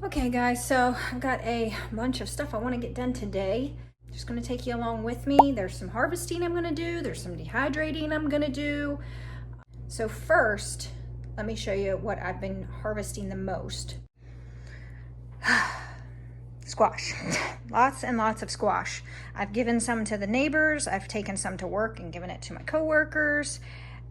Okay guys, so I've got a bunch of stuff I want to get done today. Just going to take you along with me. There's some harvesting I'm going to do. There's some dehydrating I'm going to do. So first, let me show you what I've been harvesting the most. Squash. Lots and lots of squash. I've given some to the neighbors. I've taken some to work and given it to my coworkers.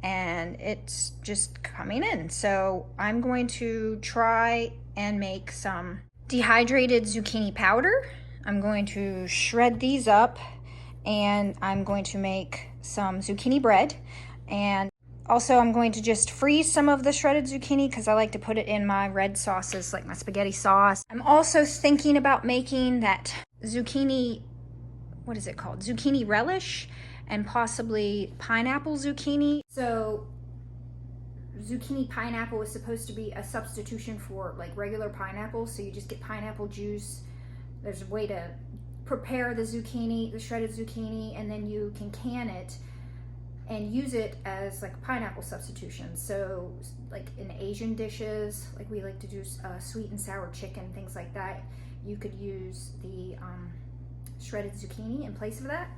And it's just coming in. So I'm going to try and make some dehydrated zucchini powder. I'm going to shred these up and I'm going to make some zucchini bread. And also I'm going to just freeze some of the shredded zucchini because I like to put it in my red sauces, like my spaghetti sauce. I'm also thinking about making that zucchini, what is it called? Zucchini relish. And possibly pineapple zucchini. So zucchini pineapple is supposed to be a substitution for like regular pineapple. So you just get pineapple juice. There's a way to prepare the zucchini, the shredded zucchini, and then you can can it and use it as like a pineapple substitution. So like in Asian dishes, like we like to do sweet and sour chicken, things like that, you could use the shredded zucchini in place of that.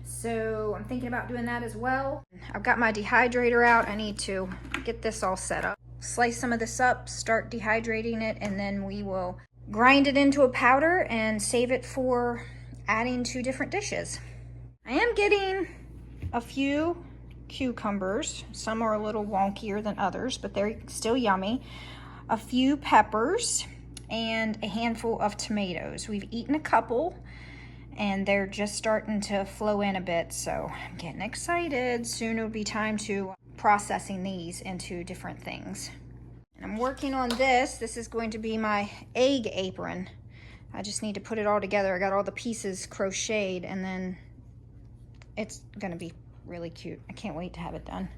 So I'm thinking about doing that as well. I've got my dehydrator out. I need to get this all set up. Slice some of this up, start dehydrating it, and then we will grind it into a powder and save it for adding to different dishes. I am getting a few cucumbers. Some are a little wonkier than others, but they're still yummy. A few peppers and a handful of tomatoes. We've eaten a couple and they're just starting to flow in a bit, so I'm getting excited. Soon it'll be time to processing these into different things. And I'm working on this. This is going to be my egg apron. I just need to put it all together. I got all the pieces crocheted and then it's gonna be really cute. I can't wait to have it done.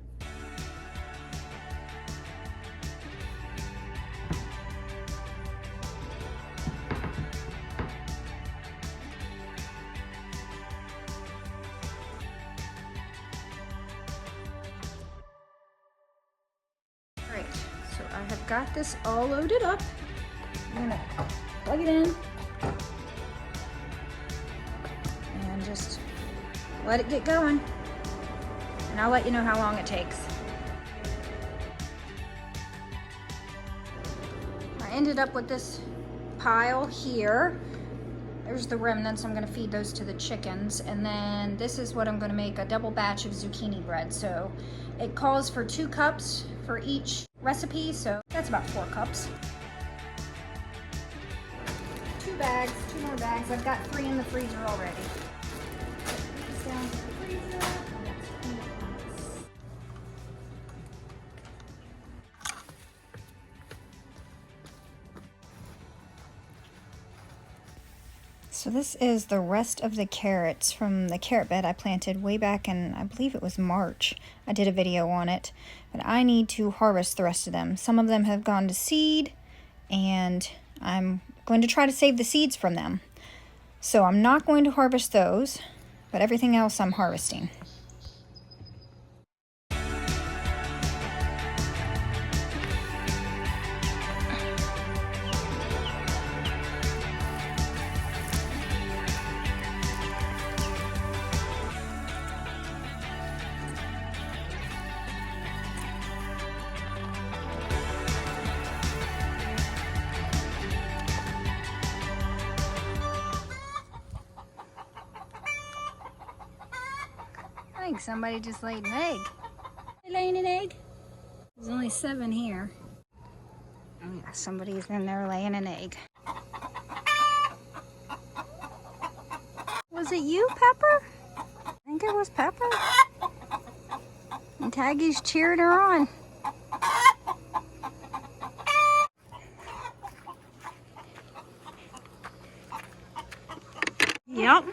So I have got this all loaded up. I'm gonna plug it in and just let it get going. And I'll let you know how long it takes. I ended up with this pile here. There's the remnants. I'm gonna feed those to the chickens. And then this is what I'm gonna make, a double batch of zucchini bread. So it calls for 2 cups for each recipe, so that's about 4 cups. 2 bags, 2 more bags. I've got 3 in the freezer already. Put this down to the freezer. So this is the rest of the carrots from the carrot bed I planted way back in, I believe it was March. I did a video on it, but I need to harvest the rest of them. Some of them have gone to seed, and I'm going to try to save the seeds from them. So I'm not going to harvest those, but everything else I'm harvesting. I think somebody just laid an egg. They laying an egg? There's only 7 here. Oh yeah, somebody's in there laying an egg. Was it you, Pepper? I think it was Pepper. And Taggy's cheered her on. Yep.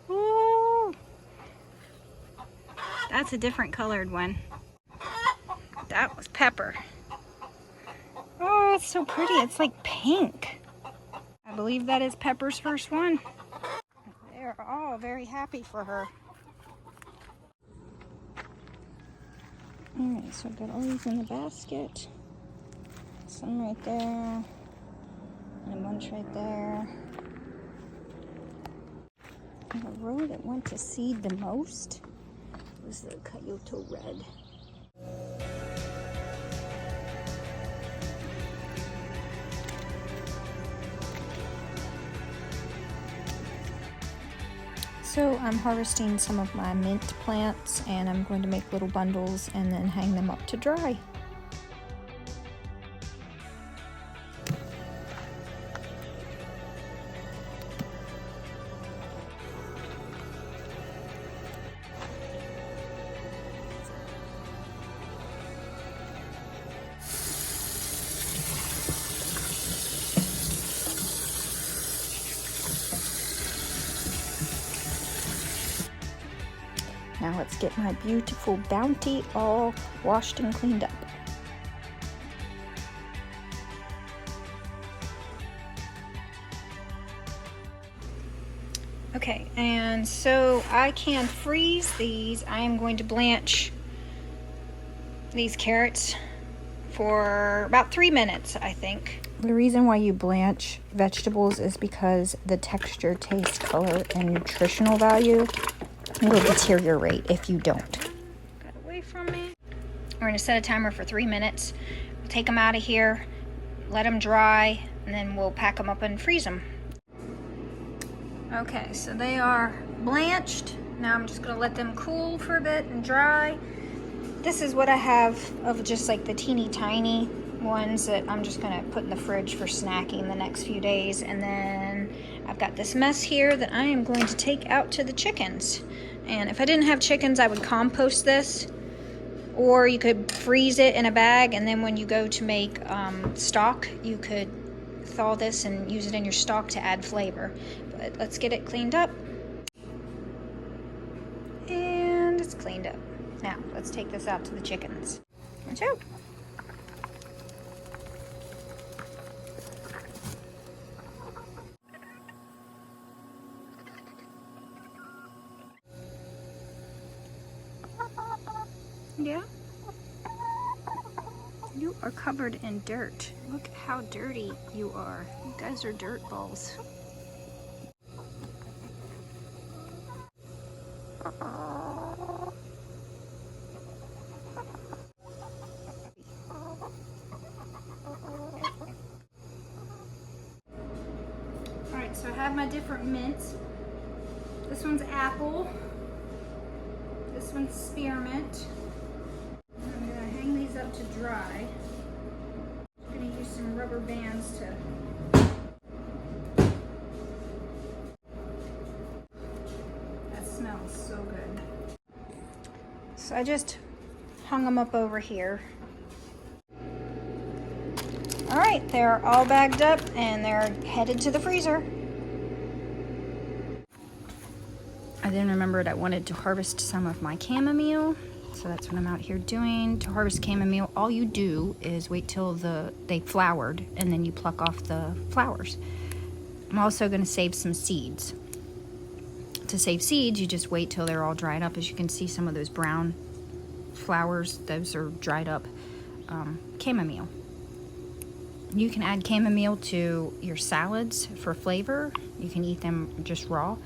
Ooh. That's a different colored one. That was Pepper. Oh, it's so pretty. It's like pink. I believe that is Pepper's first one. They're all very happy for her. Alright, so I've got all these in the basket. Some right there. And a bunch right there. And the row that went to seed the most was the Kyoto Red. So I'm harvesting some of my mint plants, and I'm going to make little bundles and then hang them up to dry. Now let's get my beautiful bounty all washed and cleaned up. Okay, and so I can freeze these. I am going to blanch these carrots for about 3 minutes, I think. The reason why you blanch vegetables is because the texture, taste, color, and nutritional value will deteriorate if you don't. Got away from me. We're going to set a timer for 3 minutes. We'll take them out of here, let them dry, and then we'll pack them up and freeze them. Okay, so they are blanched. Now I'm just going to let them cool for a bit and dry. This is what I have of just like the teeny tiny ones that I'm just going to put in the fridge for snacking the next few days. And then I've got this mess here that I am going to take out to the chickens. And if I didn't have chickens, I would compost this, or you could freeze it in a bag, and then when you go to make stock, you could thaw this and use it in your stock to add flavor. But let's get it cleaned up. And it's cleaned up. Now, let's take this out to the chickens. Watch out. Yeah. You are covered in dirt. Look how dirty you are. You guys are dirt balls. Alright, so I have my different mints. This one's apple. This one's spearmint. I'm going to hang these up to dry. I'm going to use some rubber bands to... That smells so good. So I just hung them up over here. Alright, they're all bagged up and they're headed to the freezer. I then remembered I wanted to harvest some of my chamomile, so that's what I'm out here doing. To harvest chamomile, all you do is wait till they flowered, and then you pluck off the flowers. I'm also going to save some seeds. To save seeds, you just wait till they're all dried up. As you can see, some of those brown flowers, those are dried up chamomile. You can add chamomile to your salads for flavor. You can eat them just raw.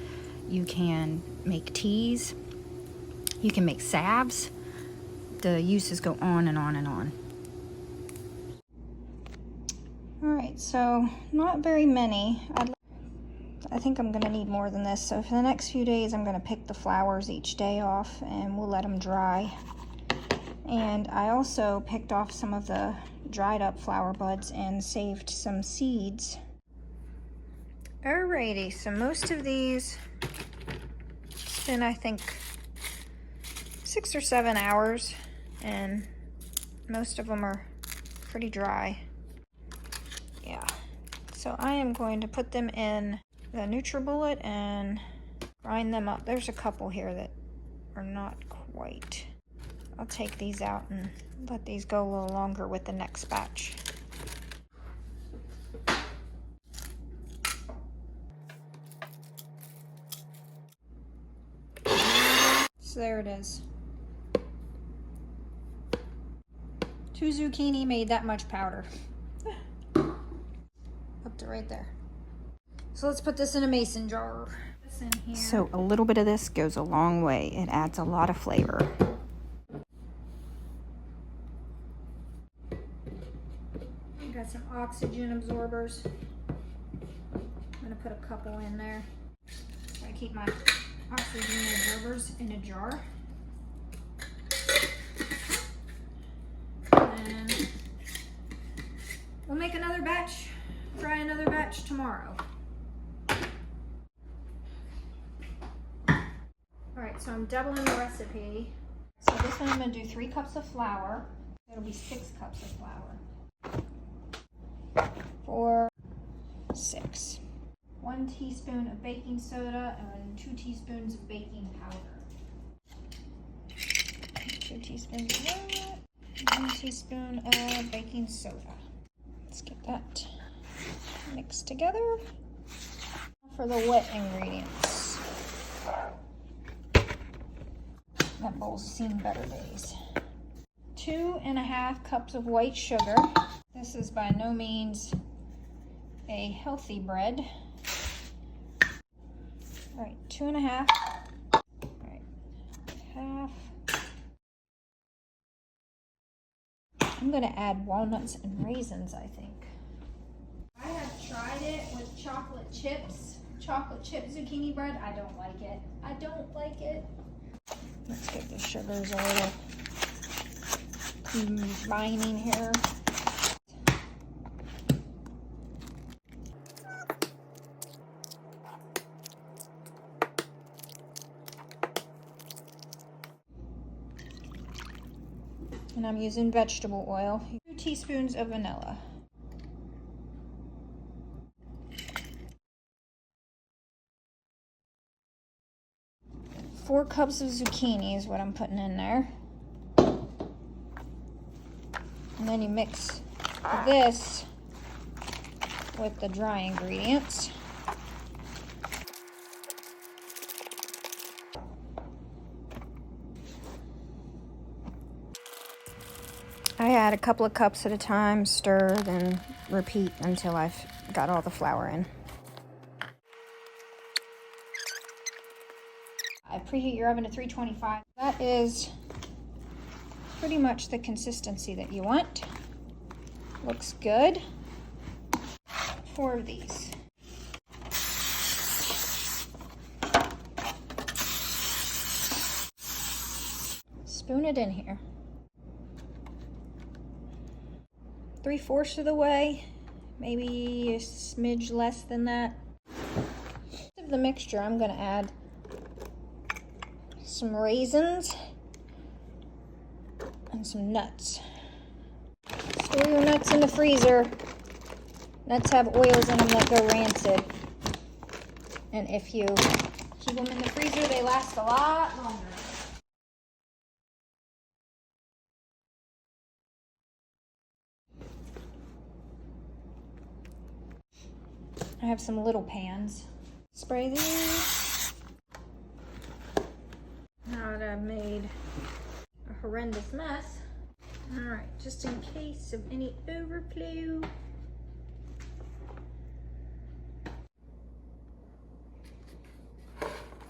You can make teas. You can make salves. The uses go on and on and on. All right, so not very many. I think I'm gonna need more than this. So for the next few days, I'm gonna pick the flowers each day off and we'll let them dry. And I also picked off some of the dried up flower buds and saved some seeds. Alrighty, so most of these spend, I think, 6 or 7 hours, and most of them are pretty dry. Yeah, so I am going to put them in the NutriBullet and grind them up. There's a couple here that are not quite. I'll take these out and let these go a little longer with the next batch. So there it is. 2 zucchini made that much powder. up to right there. So let's put this in a mason jar. This in here. So a little bit of this goes a long way. It adds a lot of flavor. I've got some oxygen absorbers. I'm gonna put a couple in there. So I keep my oxygen absorbers in a jar. And we'll make another batch, try another batch tomorrow. All right, so I'm doubling the recipe. So this one I'm gonna do 3 cups of flour. It'll be 6 cups of flour. 4, 6. 1 teaspoon of baking soda and 2 teaspoons of baking powder. 2 teaspoons of that, 1 teaspoon of baking soda. Let's get that mixed together. For the wet ingredients. That bowl's seen better days. 2½ cups of white sugar. This is by no means a healthy bread. All right, 2½. All right, half. I'm gonna add walnuts and raisins, I think. I have tried it with chocolate chips, chocolate chip zucchini bread. I don't like it. I don't like it. Let's get the sugars a little combining here. And I'm using vegetable oil. 2 teaspoons of vanilla. Four cups of zucchini is what I'm putting in there. And then you mix this with the dry ingredients. I add a couple of cups at a time, stir, then repeat until I've got all the flour in. Preheat your oven to 325. That is pretty much the consistency that you want. Looks good. 4 of these. Spoon it in here. 3/4 of the way, maybe a smidge less than that. Of the mixture, I'm going to add some raisins and some nuts. Store your nuts in the freezer. Nuts have oils in them that go rancid. And if you keep them in the freezer, they last a lot longer. I have some little pans. Spray these. Now that I've made a horrendous mess. All right, just in case of any overflow.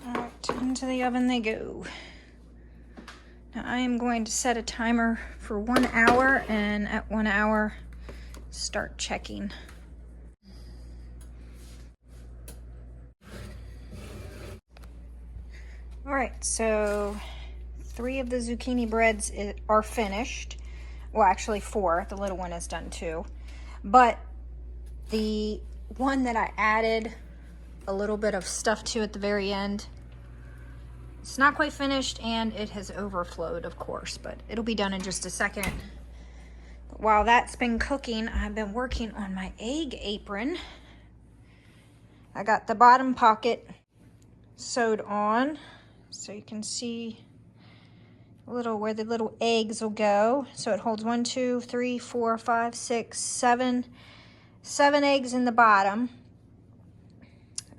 All right, into the oven they go. Now I am going to set a timer for 1 hour, and at 1 hour, start checking. All right, so 3 of the zucchini breads are finished. Well, actually 4. The little one is done too. But the one that I added a little bit of stuff to at the very end, it's not quite finished and it has overflowed, of course, but it'll be done in just a second. But while that's been cooking, I've been working on my egg apron. I got the bottom pocket sewed on, so you can see a little where the little eggs will go. So it holds 1, 2, 3, 4, 5, 6, 7 eggs in the bottom.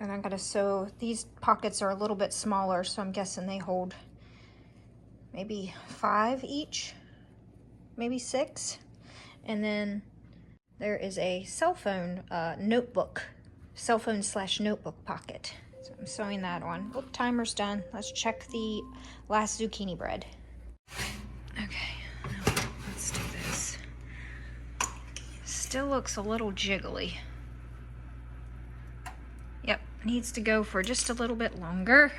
And I'm gonna sew, these pockets are a little bit smaller, so I'm guessing they hold maybe 5 each, maybe 6. And then there is a cell phone notebook, cell phone / notebook pocket. So I'm sewing that on. Oh, timer's done. Let's check the last zucchini bread. Okay, let's do this. Still looks a little jiggly. Yep, needs to go for just a little bit longer.